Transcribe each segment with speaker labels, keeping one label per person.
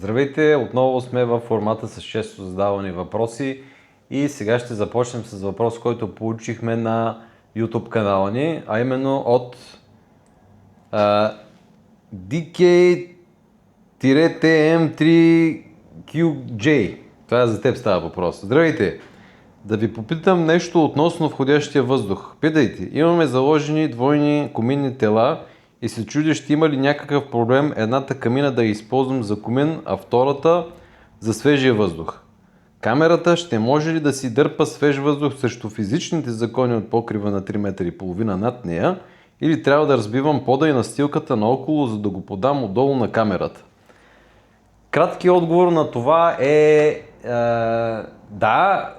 Speaker 1: Здравейте, отново сме във формата с често задавани въпроси и сега ще започнем с въпрос, който получихме на YouTube канала ни, а именно от DK-TM3QJ. Това за теб става въпрос. Здравейте! Да ви попитам нещо относно входящия въздух. Питайте, имаме заложени двойни коминни тела и се чудя, ще има ли някакъв проблем едната камина да я използвам за комин, а втората за свежия въздух. Камерата ще може ли да си дърпа свеж въздух срещу физичните закони от покрива на 3,5 м над нея, или трябва да разбивам пода и настилката наоколо, за да го подам отдолу на камерата? Краткият отговор на това е да.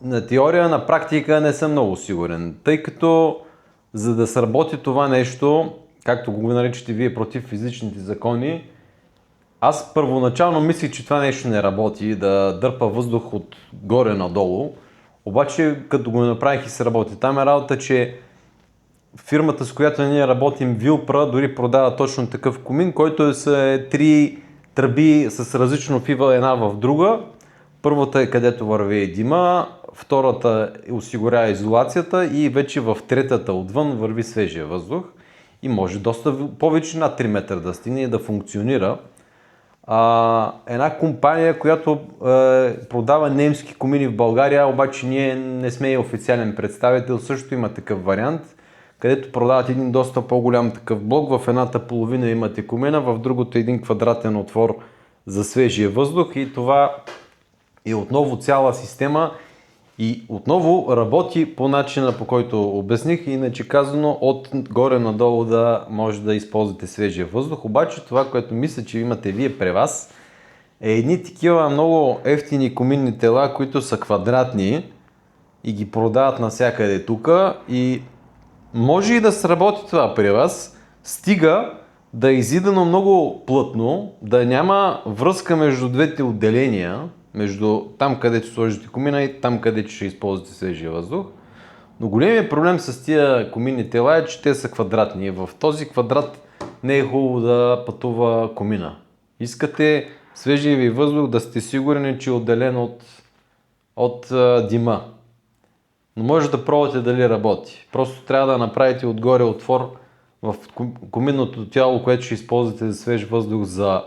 Speaker 1: На теория, на практика не съм много сигурен, тъй като за да сработи това нещо, както го наричате вие, против физичните закони, аз първоначално мислих, че това нещо не работи, да дърпа въздух от горе надолу, обаче като го направих и се работи. Там е работа, че фирмата, с която ние работим, Вилпра, дори продава точно такъв комин, който е с три тръби с различно фива една в друга. Първата е където върви дима, втората осигурява изолацията и вече в третата отвън върви свежия въздух и може доста повече над 3 метра да стигне и да функционира. Една компания, която продава немски комини в България, обаче ние не сме и официален представител, също има такъв вариант, където продават един доста по-голям такъв блок. В едната половина имате комина, в другото един квадратен отвор за свежия въздух и това е отново цяла система и отново работи по начина, по който обясних, иначе казано от горе надолу да може да използвате свежия въздух. Обаче това, което мисля, че имате вие при вас, е едни такива много ефтини коминни тела, които са квадратни и ги продават навсякъде тук и може и да сработи това при вас, стига да е изидано много плътно, да няма връзка между двете отделения, между там, където сложите комина и там, където ще използвате свежия въздух. Но големият проблем с тия коминни тела е, че те са квадратни. В този квадрат не е хубаво да пътува комина. Искате свежия ви въздух да сте сигурни, че е отделен от дима. Но може да пробвате дали работи. Просто трябва да направите отгоре отвор в коминното тяло, което ще използвате за свеж въздух за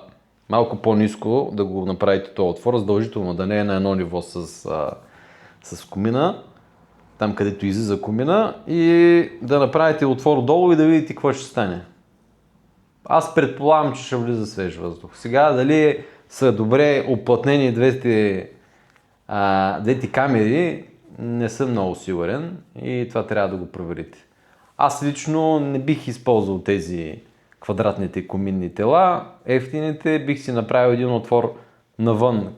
Speaker 1: малко по-ниско, да го направите този отвор, задължително да не е на едно ниво с комина, там където излиза комина, и да направите отвор долу и да видите какво ще стане. Аз предполагам, че ще влиза свеж въздух. Сега дали са добре оплътнени двете камери, не съм много сигурен и това трябва да го проверите. Аз лично не бих използвал тези квадратните коминни тела, ефтините, бих си направил един отвор навън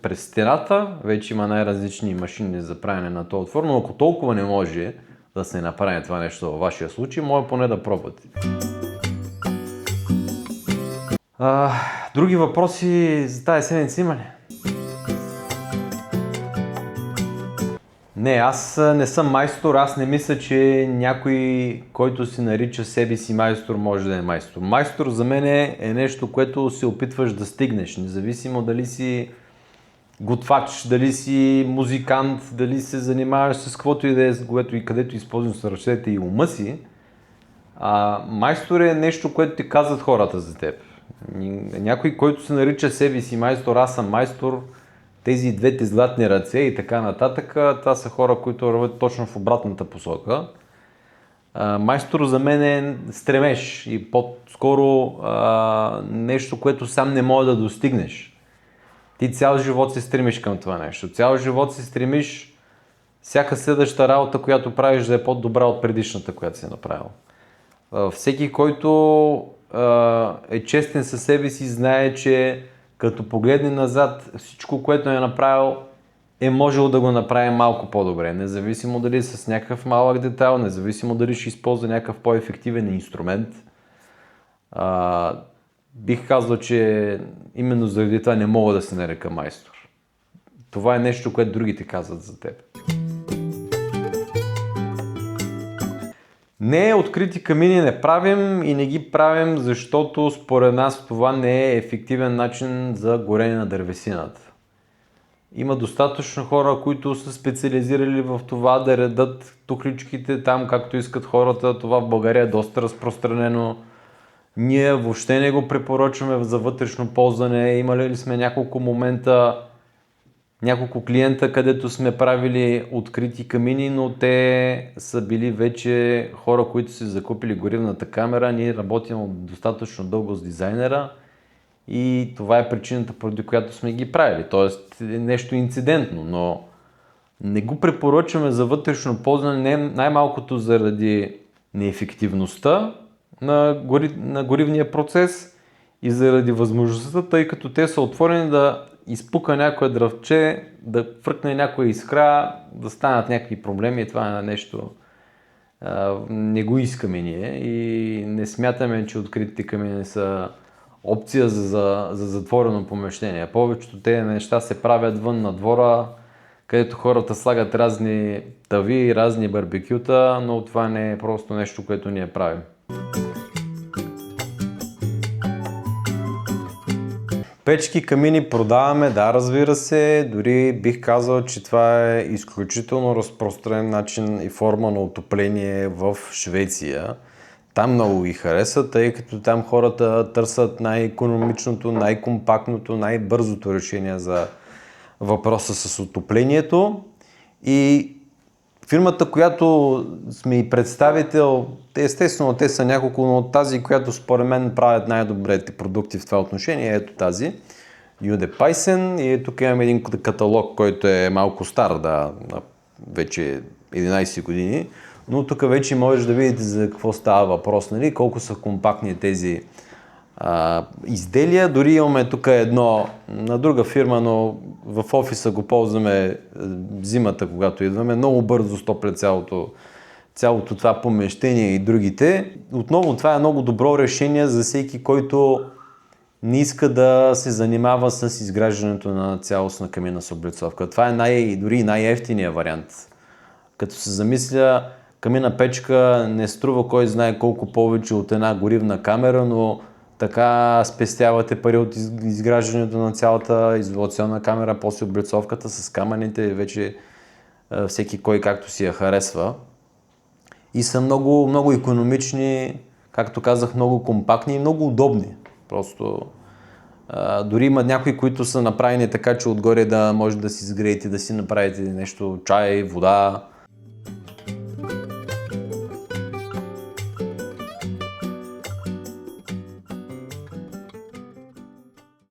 Speaker 1: през стената. Вече има най-различни машини за правене на този отвор, но ако толкова не може да се направи това нещо във вашия случай, може поне да пробвате. Други въпроси за тази седмица има ли? Не, аз не съм майстор, аз не мисля, че някой, който си нарича себе си майстор, може да е майстор. Майстор за мен е нещо, което се опитваш да стигнеш, независимо дали си готвач, дали си музикант, дали се занимаваш с каквото и да е, което и където използваш ръцете и ума си. Майстор е нещо, което ти казват хората за теб. Някой, който се нарича себе си майстор, аз съм майстор, тези двете златни ръце и така нататък, това са хора, които вървят точно в обратната посока. Майстор за мен е стремеж и по-скоро нещо, което сам не може да достигнеш. Ти цял живот се стремиш към това нещо. Цял живот се стремиш всяка следваща работа, която правиш, да е по-добра от предишната, която си направил. Всеки, който е честен със себе си, знае, че като погледне назад, всичко, което е направил, е можело да го направи малко по-добре. Независимо дали с някакъв малък детайл, независимо дали ще използва някакъв по-ефективен инструмент. Бих казал, че именно заради това не мога да се нарека майстор. Това е нещо, което другите казват за теб. Не, открити камини не правим и не ги правим, защото според нас това не е ефективен начин за горене на дървесината. Има достатъчно хора, които са специализирали в това да редат тухличките там, както искат хората. Това в България е доста разпространено. Ние въобще не го препоръчваме за вътрешно ползване. Имали ли сме няколко клиента, където сме правили открити камини, но те са били вече хора, които са закупили горивната камера. Ние работим достатъчно дълго с дизайнера и това е причината, поради която сме ги правили. Тоест е нещо инцидентно, но не го препоръчваме за вътрешно ползване, най-малкото заради неефективността на горивния процес и заради възможността, тъй като те са отворени да изпука някое дръвче, да фръкне някоя искра, да станат някакви проблеми и това е нещо не го искаме ние и не смятаме, че откритите камини са опция за затворено помещение. Повечето тези неща се правят вън на двора, където хората слагат разни тави, разни барбекюта, но това не е просто нещо, което ние правим. Печки, камини продаваме, да, разбира се, дори бих казал, че това е изключително разпространен начин и форма на отопление в Швеция. Там много ги харесват, тъй като там хората търсят най-икономичното, най-компактното, най-бързото решение за въпроса с отоплението. И фирмата, която сме и представител, естествено те са няколко, но тази, която според мен правят най-добрите продукти в това отношение, ето тази, Юде Пайсен. И тук имаме един каталог, който е малко стар, да, вече 11 години, но тук вече може да видите за какво става въпрос, нали? Колко са компактни тези изделия. Дори имаме тук едно на друга фирма, но в офиса го ползваме зимата, когато идваме. Много бързо стопля цялото това помещение и другите. Отново това е много добро решение за всеки, който не иска да се занимава с изграждането на цялостна каминна с облицовка. Това е дори най-евтиният вариант. Като се замисля, каминна печка не струва кой знае колко повече от една горивна камера, но така спестявате пари от изграждането на цялата изолационна камера, после облицовката с камъните, вече всеки кой както си я харесва. И са много, много икономични, както казах, много компактни и много удобни. Просто дори има някои, които са направени така, че отгоре да може да си сгреете, да си направите нещо, чай, вода.